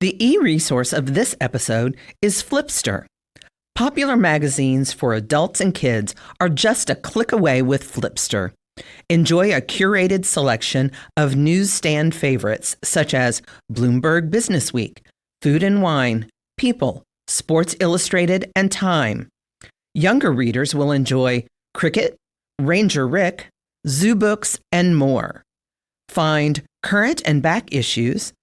The e-resource of this episode is Flipster. Popular magazines for adults and kids are just a click away with Flipster. Enjoy a curated selection of newsstand favorites such as Bloomberg Businessweek, Food and Wine, People, Sports Illustrated, and Time. Younger readers will enjoy Cricket, Ranger Rick, Zoo Books, and more. Find current and back issues,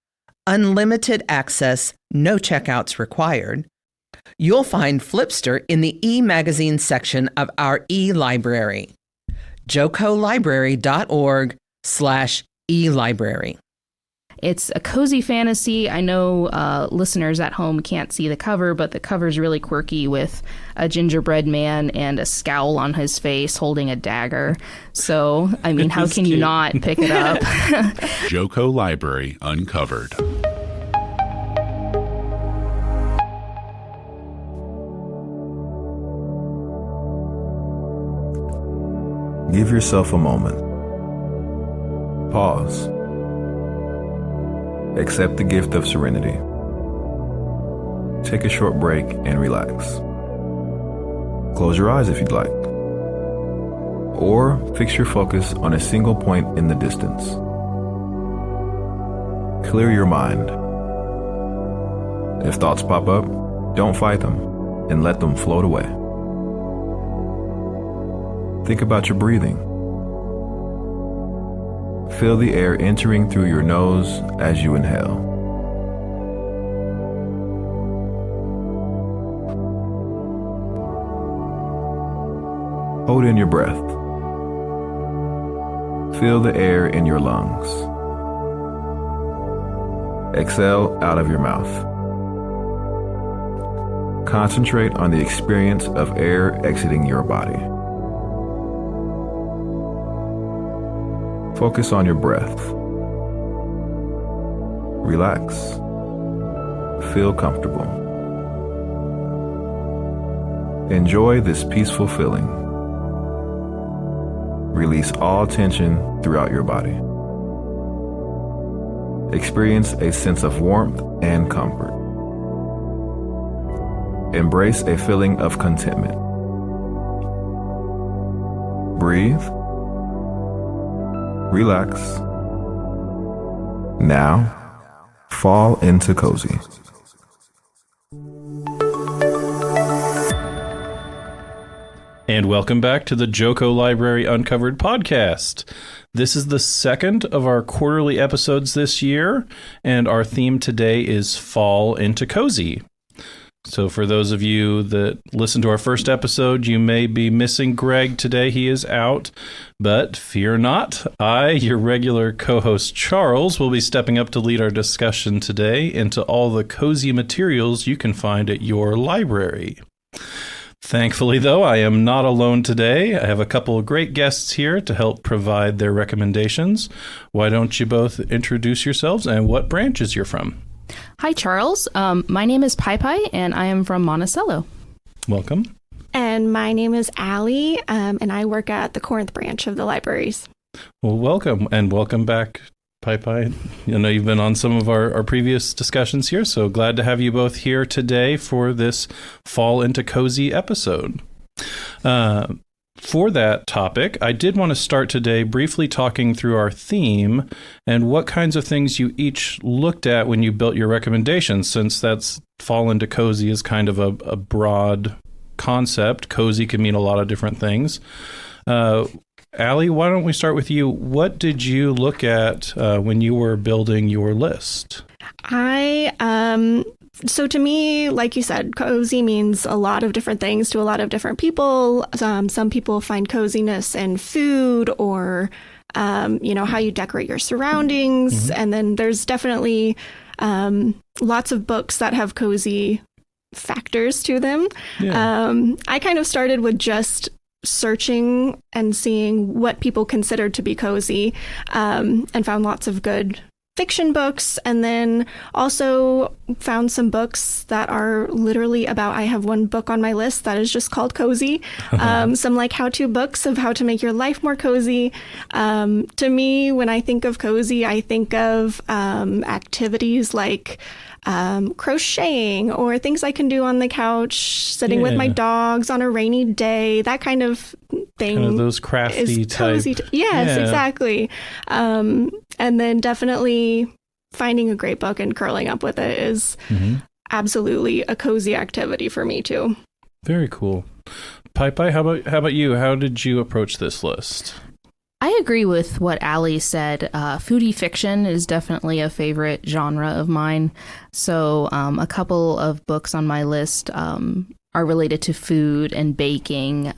unlimited access, no checkouts required. You'll find Flipster in the e-magazine section of our e-library, jocolibrary.org/e-library. It's a cozy fantasy. I know listeners at home can't see the cover, but the cover's really quirky with a gingerbread man and a scowl on his face holding a dagger. So, I mean, how can you not pick it up? Joco Library Uncovered. Give yourself a moment. Pause. Accept the gift of serenity. Take a short break and relax. Close your eyes if you'd like. Or fix your focus on a single point in the distance. Clear your mind. If thoughts pop up, don't fight them and let them float away. Think about your breathing. Feel the air entering through your nose as you inhale. Hold in your breath. Feel the air in your lungs. Exhale out of your mouth. Concentrate on the experience of air exiting your body. Focus on your breath. Relax. Feel comfortable. Enjoy this peaceful feeling. Release all tension throughout your body. Experience a sense of warmth and comfort. Embrace a feeling of contentment. Breathe. Relax. Now, fall into cozy. And welcome back to the Joco Library Uncovered podcast. This is the second of our quarterly episodes this year, and our theme today is Fall into Cozy. So for those of you that listened to our first episode, you may be missing Greg today. He is out, but fear not. I, your regular co-host Charles, will be stepping up to lead our discussion today into all the cozy materials you can find at your library. Thankfully, though, I am not alone today. I have a couple of great guests here to help provide their recommendations. Why don't you both introduce yourselves and what branches you're from? Hi, Charles. My name is Piepie, and I am from Monticello. Welcome. And my name is Allie, and I work at the Corinth branch of the libraries. Well, welcome, and welcome back, Piepie. I know you've been on some of our previous discussions here, so glad to have you both here today for this Fall into Cozy episode. For that topic, I did want to start today briefly talking through our theme and what kinds of things you each looked at when you built your recommendations, since that's Fall into Cozy is kind of a broad concept. Cozy can mean a lot of different things. Allie, why don't we start with you? What did you look at when you were building your list? So to me, like you said, cozy means a lot of different things to a lot of different people. Some people find coziness in food or, how you decorate your surroundings. Mm-hmm. And then there's definitely lots of books that have cozy factors to them. Yeah. I kind of started with just searching and seeing what people considered to be cozy, and found lots of good fiction books, and then also found some books that are literally about, I have one book on my list that is just called Cozy. Some like how-to books of how to make your life more cozy. To me, when I think of cozy, I think of activities like crocheting or things I can do on the couch, sitting with my dogs on a rainy day, that kind of thing. Kind of those crafty type. Yes, exactly. And then definitely finding a great book and curling up with it is absolutely a cozy activity for me too. Very cool. Piepie, how about you? How did you approach this list? I agree with what Allie said. Foodie fiction is definitely a favorite genre of mine. So a couple of books on my list are related to food and baking.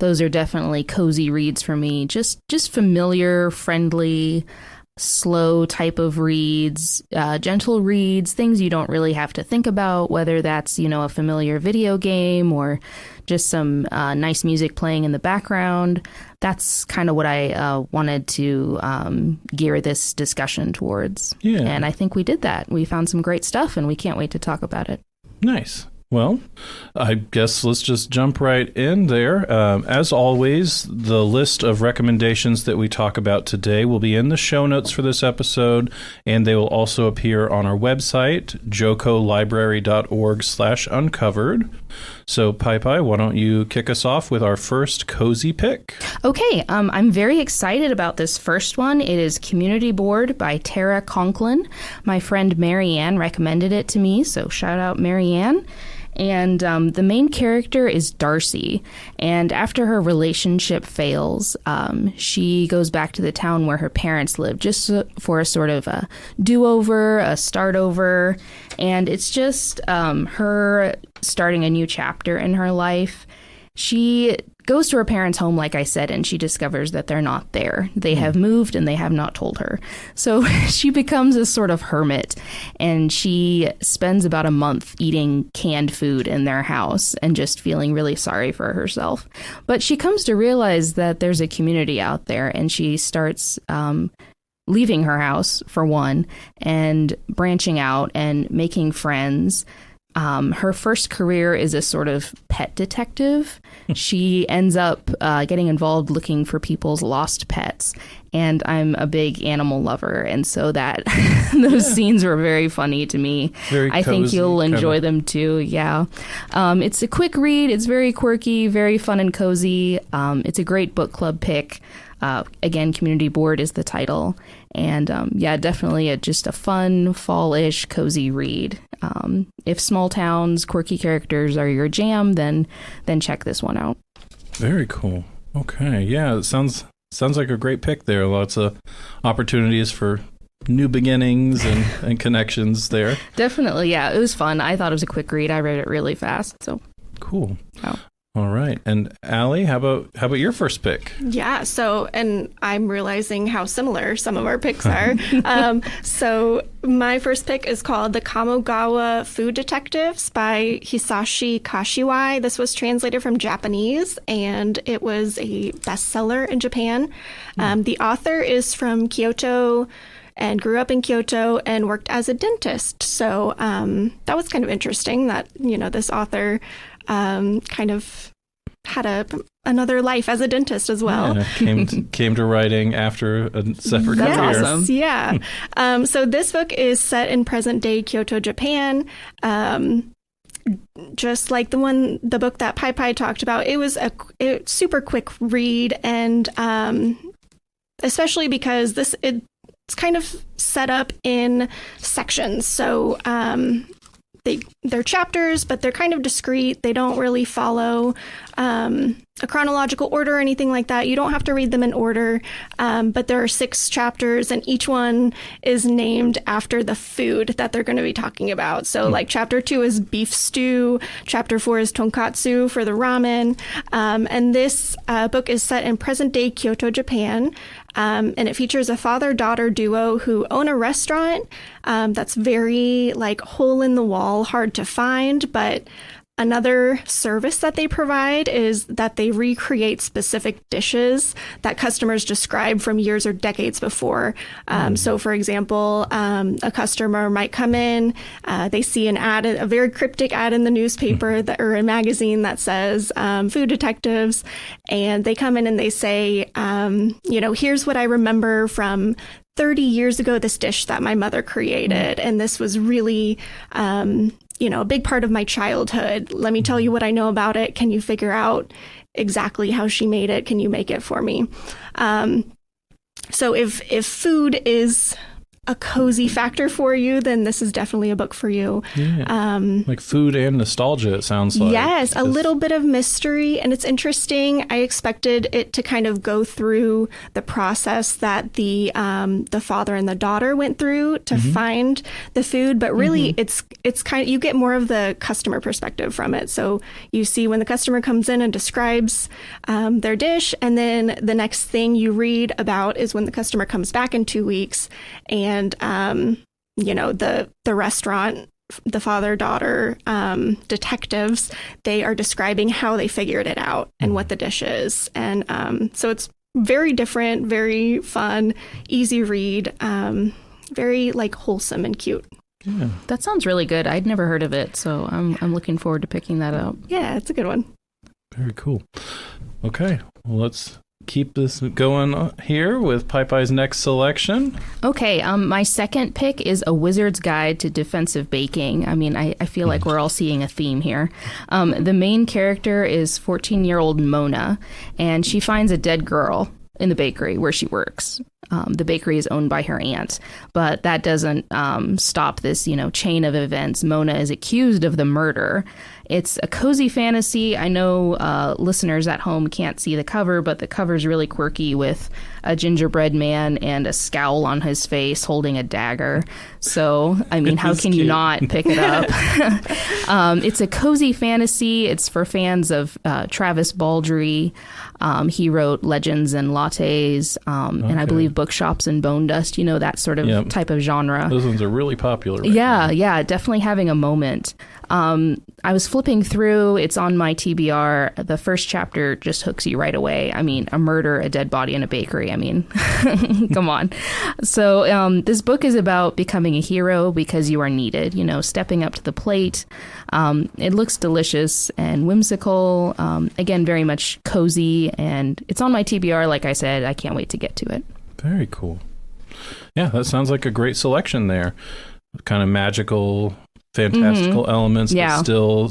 Those are definitely cozy reads for me. Just familiar, friendly, slow type of reads, gentle reads, things you don't really have to think about, whether that's, a familiar video game or just some nice music playing in the background. That's kind of what I wanted to gear this discussion towards. Yeah. And I think we did that. We found some great stuff, and we can't wait to talk about it. Nice. Well, I guess let's just jump right in there. As always, the list of recommendations that we talk about today will be in the show notes for this episode, and they will also appear on our website, jocolibrary.org/uncovered. So, Piepie, why don't you kick us off with our first cozy pick? Okay, I'm very excited about this first one. It is Community Board by Tara Conklin. My friend Marianne recommended it to me, so shout out Marianne. And the main character is Darcy, and after her relationship fails, she goes back to the town where her parents live, just for a sort of a do-over, a start-over, and it's just her starting a new chapter in her life. She goes to her parents' home, like I said, and she discovers that they're not there. They have moved and they have not told her. So she becomes a sort of hermit, and she spends about a month eating canned food in their house and just feeling really sorry for herself. But she comes to realize that there's a community out there, and she starts leaving her house, for one, and branching out and making friends. Her first career is a sort of pet detective. She ends up getting involved looking for people's lost pets. And I'm a big animal lover. And so that those scenes were very funny to me. Very cozy, I think you'll enjoy them too. Yeah. It's a quick read. It's very quirky, very fun and cozy. It's a great book club pick. Again, Community Board is the title. And definitely just a fun, fall-ish, cozy read. If small towns, quirky characters are your jam, then check this one out. Very cool. Okay, yeah, it sounds like a great pick there. Lots of opportunities for new beginnings and connections there. Definitely, yeah. It was fun. I thought it was a quick read. I read it really fast. So cool. Oh. All right. And Allie, how about your first pick? Yeah. So, and I'm realizing how similar some of our picks are. So my first pick is called The Kamogawa Food Detectives by Hisashi Kashiwai. This was translated from Japanese, and it was a bestseller in Japan. The author is from Kyoto and grew up in Kyoto and worked as a dentist. So that was kind of interesting that, this author kind of had another life as a dentist as well. Yeah, came to writing after a separate career. Awesome. Yeah. So this book is set in present day Kyoto, Japan. Just like the book that Piepie talked about, it was a super quick read, and especially because it's kind of set up in sections. So they're chapters, but they're kind of discrete. They don't really follow a chronological order or anything like that. You don't have to read them in order, but there are 6 chapters, and each one is named after the food that they're going to be talking about. So like chapter 2 is beef stew, chapter 4 is tonkatsu for the ramen, and this book is set in present-day Kyoto, Japan. And it features a father-daughter duo who own a restaurant that's very hole in the wall, hard to find, but Another service that they provide is that they recreate specific dishes that customers describe from years or decades before. So, for example, a customer might come in, they see an ad, a very cryptic ad in the newspaper or a magazine that says food detectives, and they come in and they say, here's what I remember from 30 years ago, this dish that my mother created, and this was really a big part of my childhood. Let me tell you what I know about it. Can you figure out exactly how she made it? Can you make it for me? So if food is a cozy factor for you, then this is definitely a book for you. Yeah. Like food and nostalgia, it sounds like. Yes, a little bit of mystery, and it's interesting. I expected it to kind of go through the process that the father and the daughter went through to find the food, but really it's kind of, you get more of the customer perspective from it. So you see when the customer comes in and describes their dish, and then the next thing you read about is when the customer comes back in 2 weeks, and the restaurant, the father-daughter detectives, they are describing how they figured it out and what the dish is. And so it's very different, very fun, easy read, very wholesome and cute. Yeah. That sounds really good. I'd never heard of it, so I'm looking forward to picking that up. Yeah, it's a good one. Very cool. Okay, well, let's keep this going here with Piepie's next selection. Okay, my second pick is A Wizard's Guide to Defensive Baking. I mean, I feel like we're all seeing a theme here. The main character is 14-year-old Mona, and she finds a dead girl in the bakery where she works. The bakery is owned by her aunt, but that doesn't stop this, chain of events. Mona is accused of the murder. It's a cozy fantasy. I know listeners at home can't see the cover, but the cover is really quirky with a gingerbread man and a scowl on his face holding a dagger. So, I mean, how can you not pick it up? It's a cozy fantasy. It's for fans of Travis Baldree. He wrote Legends and Lattes, and I believe Bookshops and Bone Dust, that sort of type of genre. Those ones are really popular right now. now. Yeah, definitely having a moment. I was flipping through. It's on my TBR. The first chapter just hooks you right away. I mean, a murder, a dead body in a bakery. I mean, come on. So this book is about becoming a hero because you are needed, stepping up to the plate. It looks delicious and whimsical. Again, very much cozy. And it's on my TBR. Like I said, I can't wait to get to it. Very cool. Yeah, that sounds like a great selection there. Kind of magical, fantastical elements, but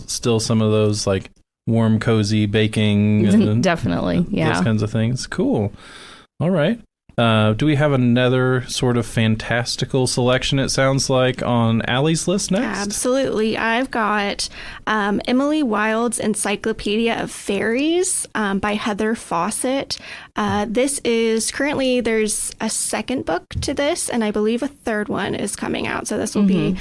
still some of those like warm, cozy baking. And definitely, yeah. Those kinds of things. Cool. All right. Do we have another sort of fantastical selection, it sounds like, on Allie's list next? Absolutely. I've got Emily Wilde's Encyclopedia of Fairies by Heather Fawcett. This is currently, there's a second book to this, and I believe a third one is coming out. So this will be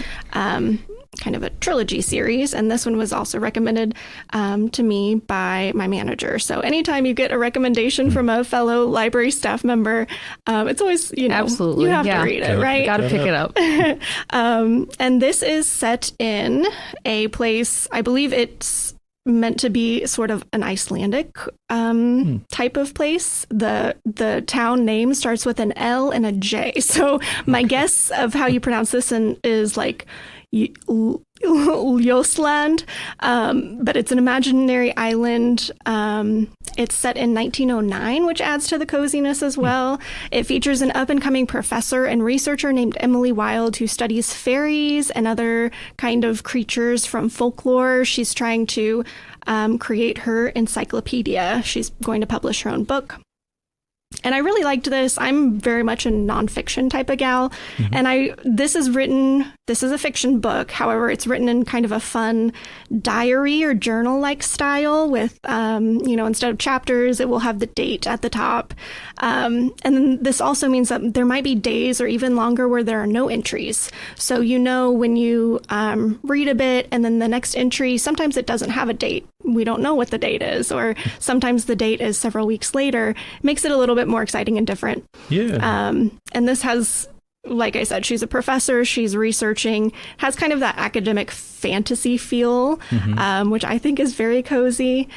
kind of a trilogy series, and this one was also recommended to me by my manager. So anytime you get a recommendation from a fellow library staff member, it's always, absolutely, you have to read it, right? Got to pick it up. And this is set in a place, I believe it's meant to be sort of an Icelandic type of place. The town name starts with an L and a J. So my guess of how you pronounce this is like Ljosland, but it's an imaginary island. It's set in 1909, which adds to the coziness as well. It features an up-and-coming professor and researcher named Emily Wilde who studies fairies and other kind of creatures from folklore. She's trying to create her encyclopedia. She's going to publish her own book. And I really liked this. I'm very much a nonfiction type of gal. And this is a fiction book. However, it's written in kind of a fun diary or journal-like style with, instead of chapters, it will have the date at the top. And then this also means that there might be days or even longer where there are no entries. So, when you read a bit and then the next entry, sometimes it doesn't have a date. We don't know what the date is, or sometimes the date is several weeks later. It makes it a little bit more exciting and different. Yeah. And this has like I said, she's a professor, she's researching, has kind of that academic fantasy feel, which I think is very cozy.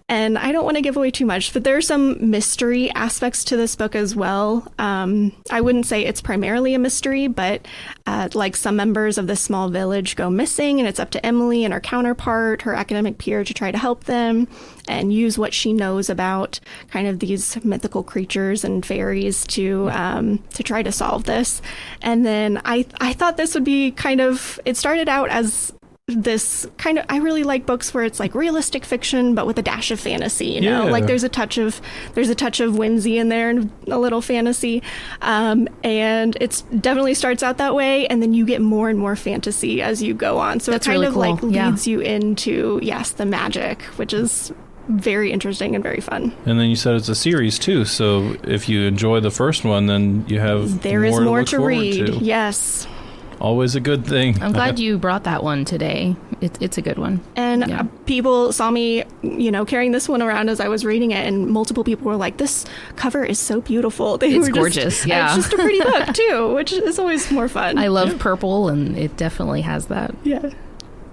And I don't want to give away too much, but there's some mystery aspects to this book as well. I wouldn't say it's primarily a mystery, but like some members of this small village go missing, and it's up to Emily and her counterpart, her academic peer, to try to help them and use what she knows about kind of these mythical creatures and fairies to try to solve this. And then I thought this would be kind of, it started out as this kind of, I really like books where it's like realistic fiction but with a dash of fantasy, you know, like there's a touch of whimsy in there and a little fantasy, and it's definitely starts out that way, and then you get more and more fantasy as you go on, so That's it kind really of cool. like leads you into the magic, which is very interesting and very fun. And then you said it's a series too, so if you enjoy the first one, then you have There is more look to forward read. to. Yes. Always a good thing. I'm glad you brought that one today. It's a good one. And people saw me, you know, carrying this one around as I was reading it, and multiple people were like, "This cover is so beautiful." It's gorgeous. Yeah, it's just a pretty book too, which is always more fun. I love purple, and it definitely has that. Yeah.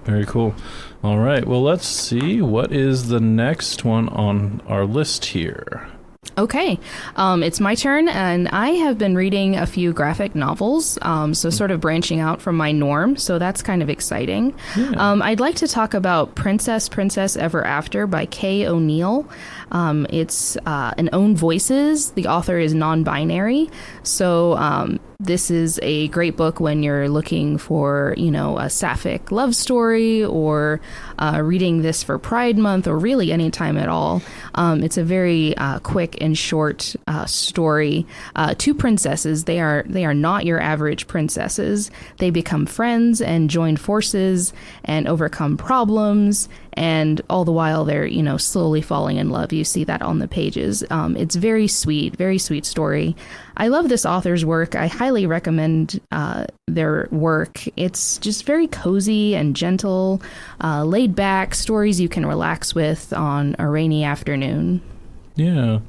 Very cool. All right. Well, let's see. What is the next one on our list here? Okay, it's my turn, and I have been reading a few graphic novels, so sort of branching out from my norm, so that's kind of exciting. I'd like to talk about Princess Ever After by Kay O'Neill. It's an Own Voices. The author is non-binary, so this is a great book when you're looking for, you know, a sapphic love story, or reading this for Pride Month, or really any time at all. It's a very quick and short story. Two princesses. They are not your average princesses. They become friends and join forces and overcome problems, and all the while they're, you know, slowly falling in love. You see that on the pages. It's very sweet story. I love this author's work. I highly recommend their work. It's just very cozy and gentle, laid back stories you can relax with on a rainy afternoon. Yeah.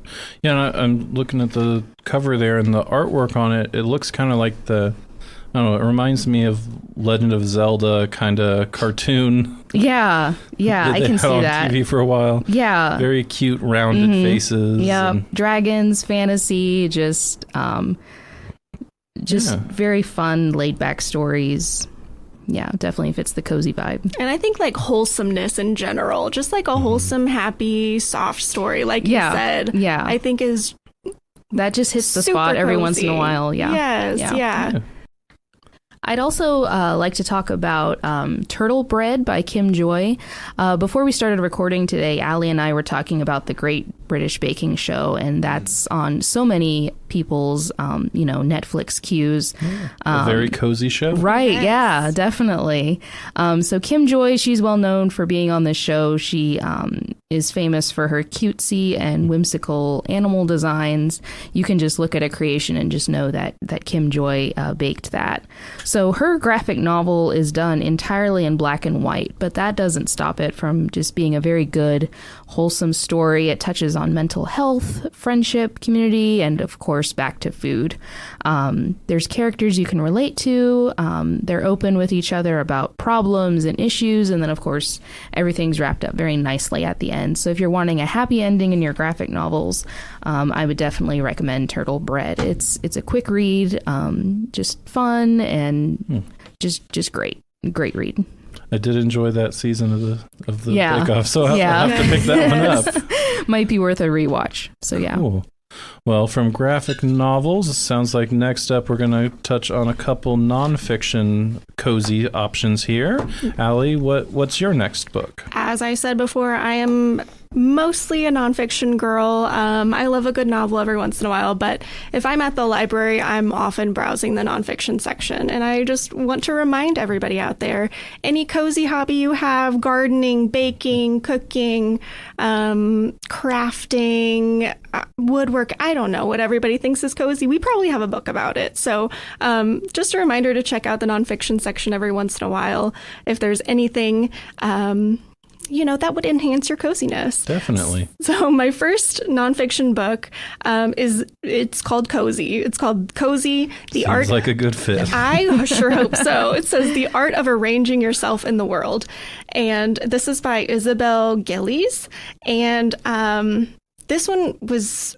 And I'm looking at the cover there, and the artwork on it. It looks kind of like I don't know, it reminds me of Legend of Zelda kind of cartoon. Yeah, I can see on that. TV for a while. Yeah. Very cute, rounded faces. Yeah, and dragons, fantasy, just very fun, laid back stories. Yeah, definitely fits the cozy vibe. And I think like wholesomeness in general, just like a wholesome, happy, soft story, like you said. Yeah, I think is that just hits the super spot every cozy. once in a while. Yeah. Yes. Yeah. I'd also like to talk about Turtle Bread by Kim Joy. Before we started recording today, Allie and I were talking about the Great British Baking Show, and that's on so many people's, Netflix queues. a very cozy show. Right, Yes. yeah, definitely. So Kim Joy, she's well known for being on the show. She is famous for her cutesy and whimsical animal designs. You can just look at a creation and just know that Kim Joy baked that. So her graphic novel is done entirely in black and white, but that doesn't stop it from just being a very good, wholesome story. It touches on mental health, friendship, community, and of course, back to food. There's characters you can relate to. They're open with each other about problems and issues, and then of course, everything's wrapped up very nicely at the end. So if you're wanting a happy ending in your graphic novels, I would definitely recommend Turtle Bread. It's a quick read, just fun and just great read. I did enjoy that season of the Yeah. Bake Off, so I'll have to pick that one up. Might be worth a rewatch. So yeah. Cool. Well, from graphic novels, it sounds like next up we're going to touch on a couple nonfiction cozy options here. Allie, what's your next book? As I said before, I am mostly a nonfiction girl. I love a good novel every once in a while, but if I'm at the library, I'm often browsing the nonfiction section. And I just want to remind everybody out there, any cozy hobby you have, gardening, baking, cooking, crafting, woodwork, I don't know what everybody thinks is cozy. We probably have a book about it. So just a reminder to check out the nonfiction section every once in a while. If there's anything that would enhance your coziness. Definitely. So my first nonfiction book it's called Cozy. It's called Cozy, the Art. Sounds like a good fit. I sure hope so. It says The Art of Arranging Yourself in the World. And this is by Isabel Gillies. And this one was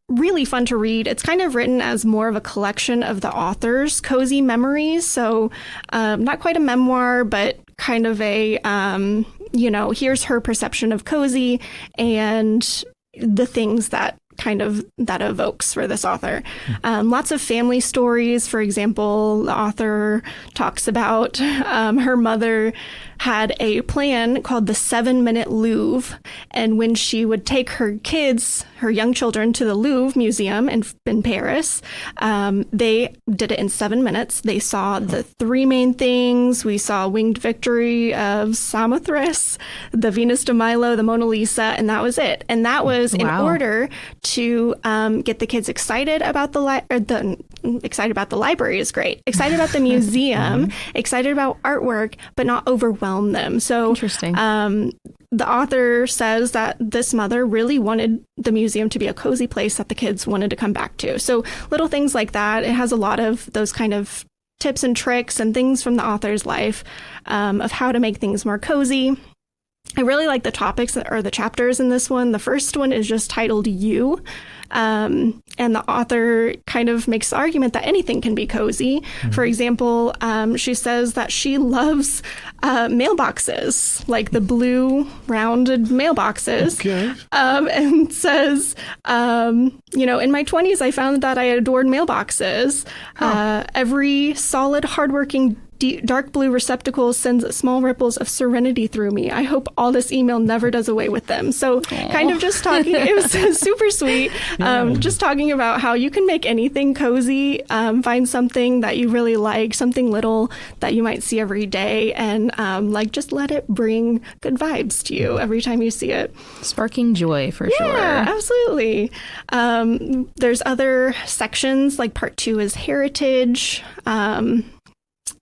really fun to read. It's kind of written as more of a collection of the author's cozy memories. So not quite a memoir, but kind of a, here's her perception of cozy and the things that evokes for this author. Lots of family stories. For example, the author talks about her mother had a plan called the 7-Minute Louvre. And when she would take her young children, to the Louvre Museum in Paris, they did it in 7 minutes. They saw the 3 main things. We saw Winged Victory of Samothrace, the Venus de Milo, the Mona Lisa, and that was it. And that was in order to get the kids excited about excited about the library is great, excited about the museum, excited about artwork, but not overwhelmed them. So interesting. The author says that this mother really wanted the museum to be a cozy place that the kids wanted to come back to. So little things like that. It has a lot of those kind of tips and tricks and things from the author's life of how to make things more cozy. I really like the topics that are the chapters in this one. The first one is just titled You. And the author kind of makes the argument that anything can be cozy. For example, she says that she loves mailboxes, like the blue rounded mailboxes. Okay. And says, in my 20s, I found that I adored mailboxes. Every solid, hardworking dark blue receptacle sends small ripples of serenity through me. I hope all this email never does away with them. So kind of just talking, it was super sweet. Just talking about how you can make anything cozy, find something that you really like, something little that you might see every day, and just let it bring good vibes to you every time you see it. Sparking joy for sure. Yeah, absolutely. There's other sections, like part 2 is heritage.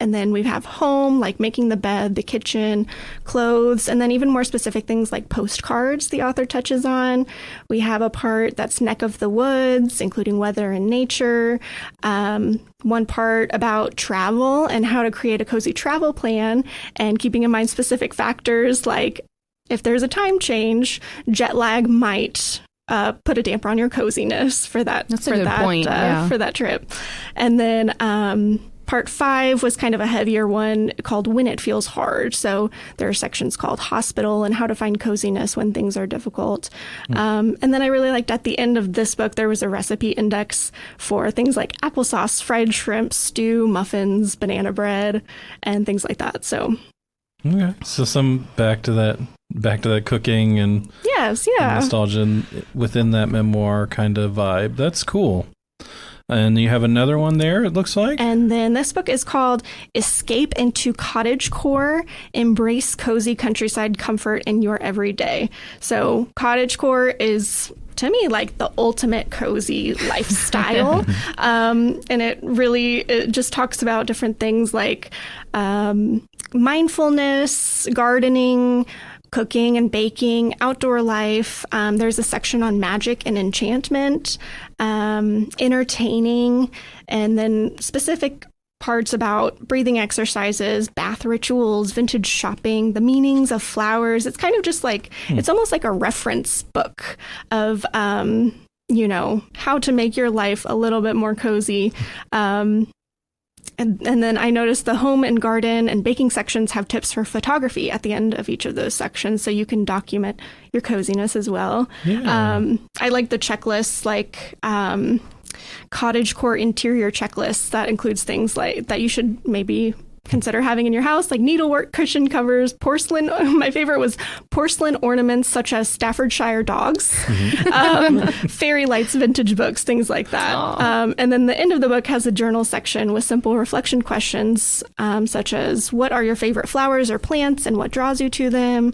And then we have home, like making the bed, the kitchen, clothes, and then even more specific things like postcards the author touches on. We have a part that's neck of the woods, including weather and nature. One part about travel and how to create a cozy travel plan, and keeping in mind specific factors like if there's a time change, jet lag might put a damper on your coziness for that. That's a good point. For that trip. And then part 5 was kind of a heavier one called When It Feels Hard. So there are sections called Hospital and how to find coziness when things are difficult. And then I really liked at the end of this book, there was a recipe index for things like applesauce, fried shrimp, stew, muffins, banana bread, and things like that. So Okay. So some back to that cooking and yes, yeah, and nostalgia within that memoir kind of vibe. That's cool. And you have another one there, it looks like. And then this book is called Escape into Cottagecore, Embrace Cozy Countryside Comfort in Your Everyday. So cottagecore is, to me, like the ultimate cozy lifestyle. And it just talks about different things like mindfulness, gardening, cooking and baking, outdoor life. There's a section on magic and enchantment, entertaining, and then specific parts about breathing exercises, bath rituals, vintage shopping, the meanings of flowers. It's kind of just like, it's almost like a reference book of, how to make your life a little bit more cozy. And then I noticed the home and garden and baking sections have tips for photography at the end of each of those sections, so you can document your coziness as well. Yeah. I like the checklists, like cottagecore interior checklists that includes things like that you should maybe consider having in your house, like needlework, cushion covers, porcelain. My favorite was porcelain ornaments such as Staffordshire dogs, fairy lights, vintage books, things like that. And then the end of the book has a journal section with simple reflection questions, such as what are your favorite flowers or plants and what draws you to them?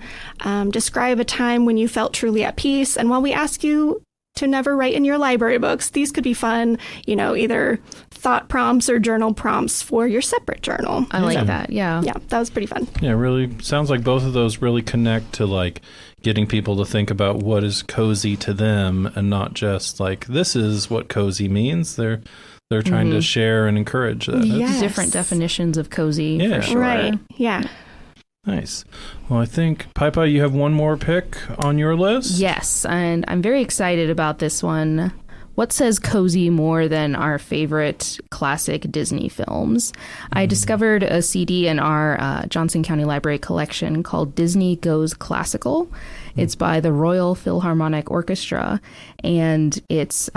Describe a time when you felt truly at peace. And while we ask you to never write in your library books, these could be fun, either thought prompts or journal prompts for your separate journal. I like that. Yeah. Yeah, that was pretty fun. Yeah, really sounds like both of those really connect to like getting people to think about what is cozy to them and not just like this is what cozy means. They're trying to share and encourage that. Yes. Different definitions of cozy for sure. Right. Yeah. Nice. Well, I think, Piepie, you have one more pick on your list? Yes, and I'm very excited about this one. What says cozy more than our favorite classic Disney films? I discovered a CD in our Johnson County Library collection called Disney Goes Classical. It's by the Royal Philharmonic Orchestra, and it's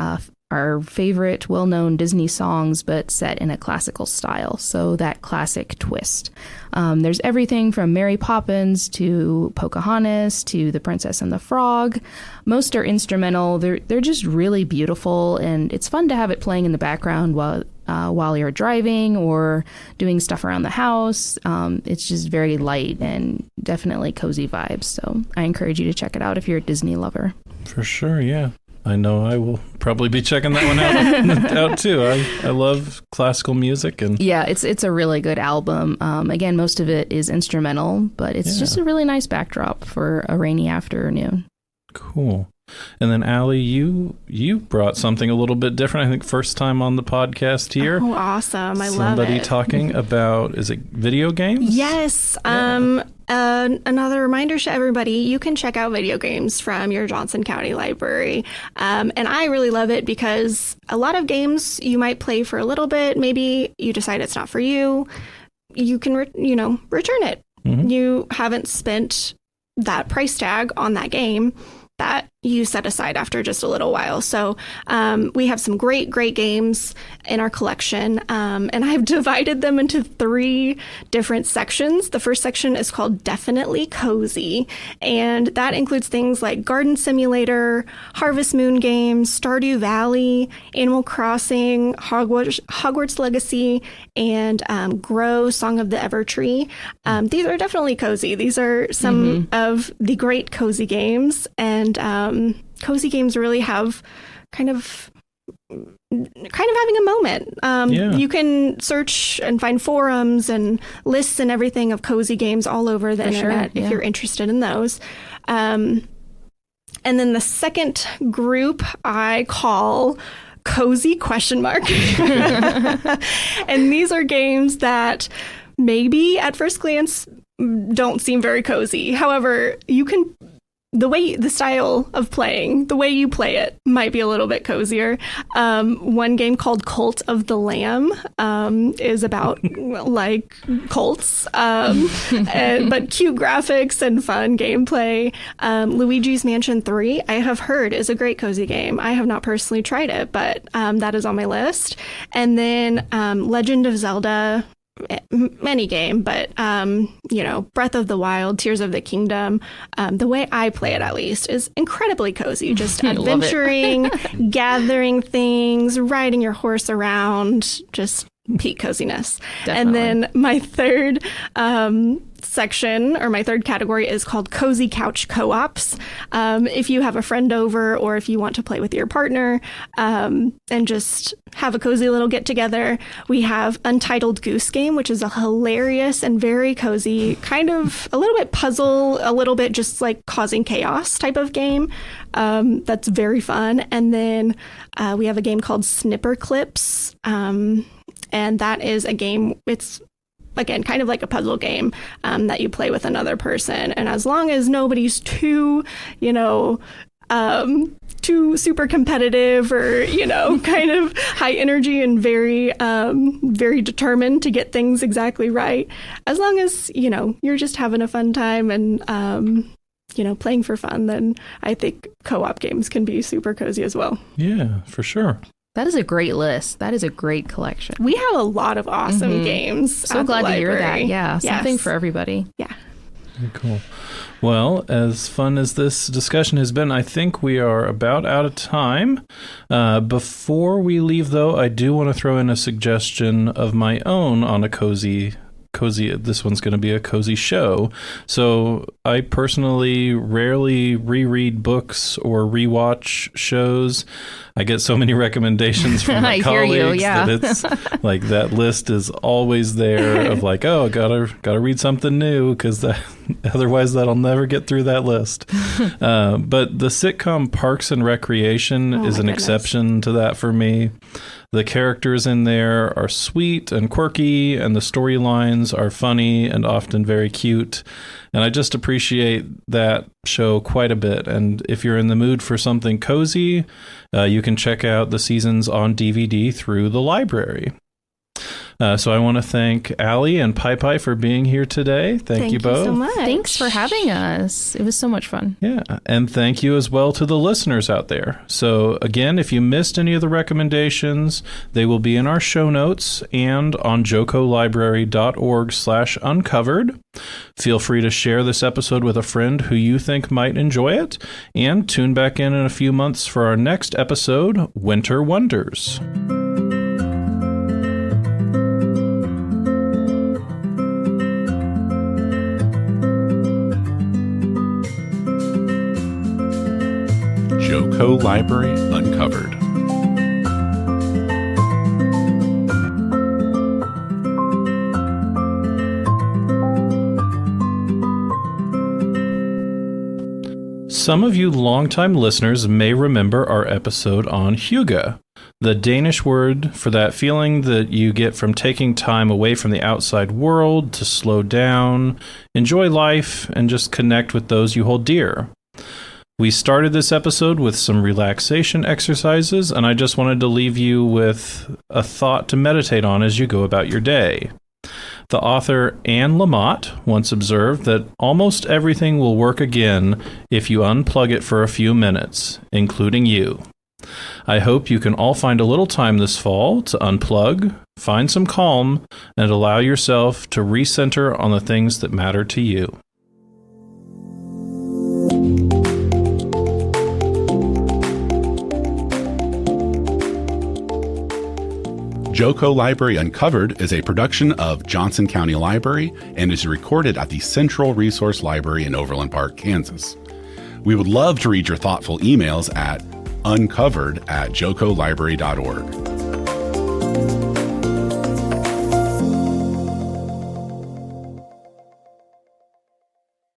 our favorite well-known Disney songs, but set in a classical style. So that classic twist. There's everything from Mary Poppins to Pocahontas to The Princess and the Frog. Most are instrumental. They're just really beautiful, and it's fun to have it playing in the background while you're driving or doing stuff around the house. It's just very light and definitely cozy vibes. So I encourage you to check it out if you're a Disney lover. For sure, yeah. I know I will probably be checking that one out too. I love classical music. And yeah, it's a really good album. Again, most of it is instrumental, but it's just a really nice backdrop for a rainy afternoon. Cool. And then, Allie, you brought something a little bit different. I think first time on the podcast here. Oh, awesome. I love it. Somebody talking about, is it video games? Yes. Yeah. Another reminder to everybody, you can check out video games from your Johnson County Library. And I really love it because a lot of games you might play for a little bit. Maybe you decide it's not for you. You can, return it. Mm-hmm. You haven't spent that price tag on that game that you set aside after just a little while. So we have some great games in our collection, and I've divided them into 3 different sections. The first section is called Definitely Cozy, and that includes things like Garden Simulator, Harvest Moon games, Stardew Valley, Animal Crossing, Hogwarts Legacy, and Grow, Song of the Evertree. These are definitely cozy. These are some of the great cozy games, and cozy games really have kind of having a moment. You can search and find forums and lists and everything of cozy games all over the internet if you're interested in those. And then the second group I call Cozy ? And these are games that maybe at first glance don't seem very cozy. However, the style of playing, the way you play it might be a little bit cozier. One game called Cult of the Lamb is about like cults, but cute graphics and fun gameplay. Luigi's Mansion 3, I have heard, is a great cozy game. I have not personally tried it, but that is on my list. And then Legend of Zelda, many game, but Breath of the Wild, Tears of the Kingdom, the way I play it at least is incredibly cozy. Just adventuring, gathering things, riding your horse around, just peak coziness. Definitely. And then my third section, or my third category, is called Cozy Couch Co-ops. If you have a friend over, or if you want to play with your partner and just have a cozy little get together, we have Untitled Goose Game, which is a hilarious and very cozy, kind of a little bit puzzle, a little bit just like causing chaos type of game. That's very fun. And then we have a game called Snipper Clips, and that is a game, it's again, kind of like a puzzle game that you play with another person. And as long as nobody's too super competitive or, kind of high energy and very, very determined to get things exactly right, as long as, you're just having a fun time and, playing for fun, then I think co-op games can be super cozy as well. Yeah, for sure. That is a great list. That is a great collection. We have a lot of awesome games. So glad to hear that. Yeah, yes. Something for everybody. Yeah. Very cool. Well, as fun as this discussion has been, I think we are about out of time. Before we leave, though, I do want to throw in a suggestion of my own on a cozy, this one's going to be a cozy show. So I personally rarely reread books or rewatch shows. I get so many recommendations from my I hear colleagues you, yeah. that it's like that list is always there of like, oh, gotta read something new because otherwise that'll never get through that list. But the sitcom Parks and Recreation is an exception to that for me. The characters in there are sweet and quirky, and the storylines are funny and often very cute. And I just appreciate that show quite a bit. And if you're in the mood for something cozy, you can check out the seasons on DVD through the library. So I want to thank Allie and Piepie for being here today. Thank you both. So much. Thanks for having us. It was so much fun. Yeah, and thank you as well to the listeners out there. So again, if you missed any of the recommendations, they will be in our show notes and on jocolibrary.org/uncovered. Feel free to share this episode with a friend who you think might enjoy it, and tune back in a few months for our next episode, Winter Wonders. Joco Library Uncovered. Some of you longtime listeners may remember our episode on hygge, the Danish word for that feeling that you get from taking time away from the outside world to slow down, enjoy life, and just connect with those you hold dear. We started this episode with some relaxation exercises, and I just wanted to leave you with a thought to meditate on as you go about your day. The author Anne Lamott once observed that almost everything will work again if you unplug it for a few minutes, including you. I hope you can all find a little time this fall to unplug, find some calm, and allow yourself to recenter on the things that matter to you. Joco Library Uncovered is a production of Johnson County Library and is recorded at the Central Resource Library in Overland Park, Kansas. We would love to read your thoughtful emails at uncovered@jocolibrary.org.